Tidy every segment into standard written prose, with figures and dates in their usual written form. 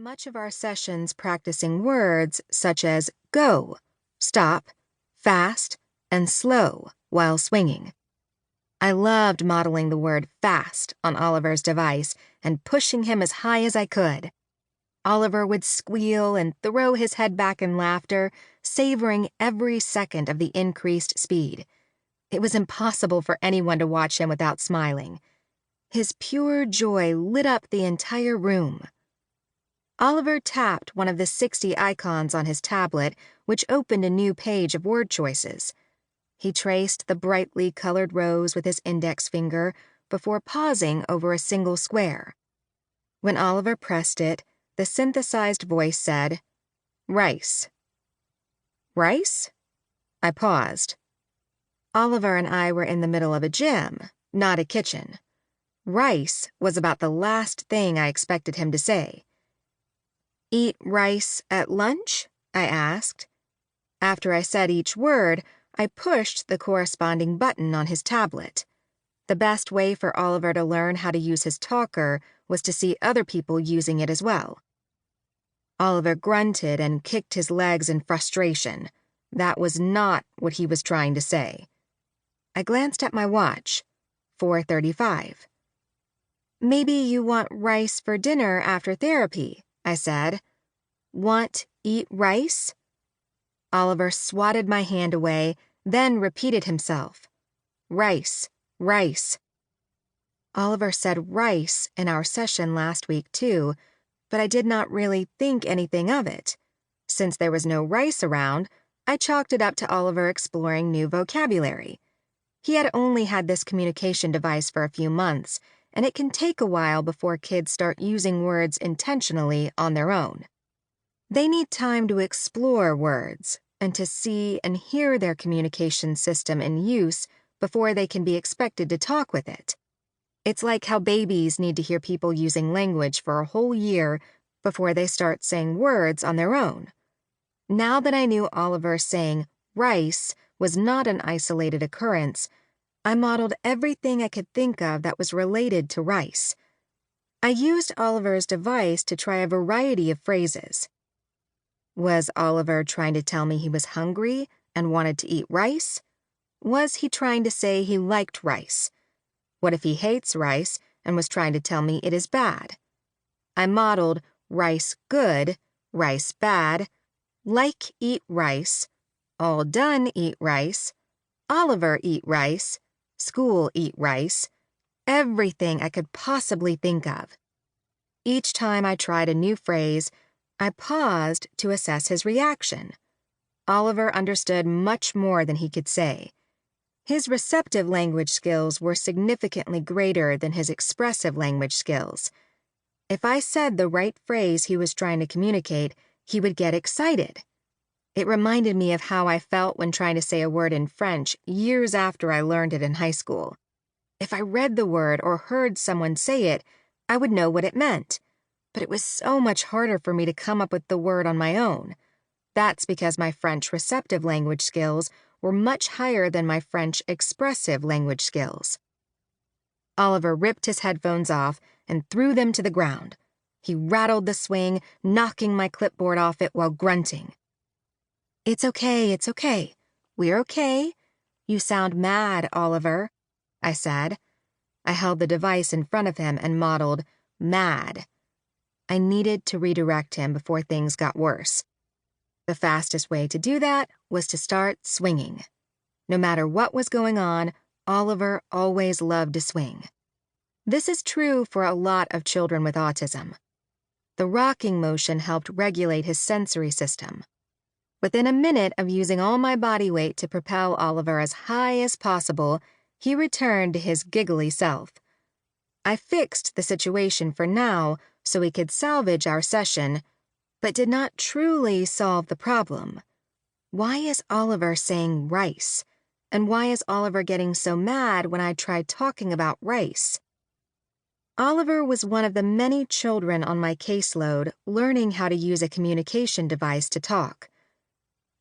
much of our sessions practicing words such as go, stop, fast, and slow while swinging. I loved modeling the word fast on Oliver's device and pushing him as high as I could. Oliver would squeal and throw his head back in laughter, savoring every second of the increased speed. It was impossible for anyone to watch him without smiling. His pure joy lit up the entire room. Oliver tapped one of the 60 icons on his tablet, which opened a new page of word choices. He traced the brightly colored rows with his index finger before pausing over a single square. When Oliver pressed it, the synthesized voice said, "Rice." "Rice?" I paused. Oliver and I were in the middle of a gym, not a kitchen. Rice was about the last thing I expected him to say. "Eat rice at lunch?" I asked. After I said each word, I pushed the corresponding button on his tablet. The best way for Oliver to learn how to use his talker was to see other people using it as well. Oliver grunted and kicked his legs in frustration. That was not what he was trying to say. I glanced at my watch. 4:35. "Maybe you want rice for dinner after therapy," I said. Eat rice?" Oliver swatted my hand away, then repeated himself. "Rice, rice." Oliver said rice in our session last week too, but I did not really think anything of it. Since there was no rice around, I chalked it up to Oliver exploring new vocabulary. He had only had this communication device for a few months, and it can take a while before kids start using words intentionally on their own. They need time to explore words and to see and hear their communication system in use before they can be expected to talk with it. It's like how babies need to hear people using language for a whole year before they start saying words on their own. Now that I knew Oliver saying rice was not an isolated occurrence, I modeled everything I could think of that was related to rice. I used Oliver's device to try a variety of phrases. Was Oliver trying to tell me he was hungry and wanted to eat rice? Was he trying to say he liked rice? What if he hates rice and was trying to tell me it is bad? I modeled rice good, rice bad, like eat rice, all done eat rice, Oliver eat rice, school eat rice, everything I could possibly think of. Each time I tried a new phrase, I paused to assess his reaction. Oliver understood much more than he could say. His receptive language skills were significantly greater than his expressive language skills. If I said the right phrase he was trying to communicate, he would get excited. It reminded me of how I felt when trying to say a word in French years after I learned it in high school. If I read the word or heard someone say it, I would know what it meant. But it was so much harder for me to come up with the word on my own. That's because my French receptive language skills were much higher than my French expressive language skills. Oliver ripped his headphones off and threw them to the ground. He rattled the swing, knocking my clipboard off it while grunting. It's okay. We're okay. You sound mad, Oliver," I said. I held the device in front of him and modeled mad. I needed to redirect him before things got worse. The fastest way to do that was to start swinging. No matter what was going on, Oliver always loved to swing. This is true for a lot of children with autism. The rocking motion helped regulate his sensory system. Within a minute of using all my body weight to propel Oliver as high as possible, he returned to his giggly self. I fixed the situation for now so we could salvage our session, but did not truly solve the problem. Why is Oliver saying rice? And why is Oliver getting so mad when I tried talking about rice? Oliver was one of the many children on my caseload learning how to use a communication device to talk.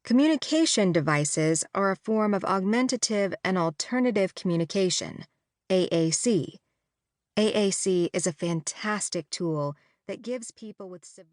Communication devices are a form of augmentative and alternative communication, AAC. AAC is a fantastic tool that gives people with severe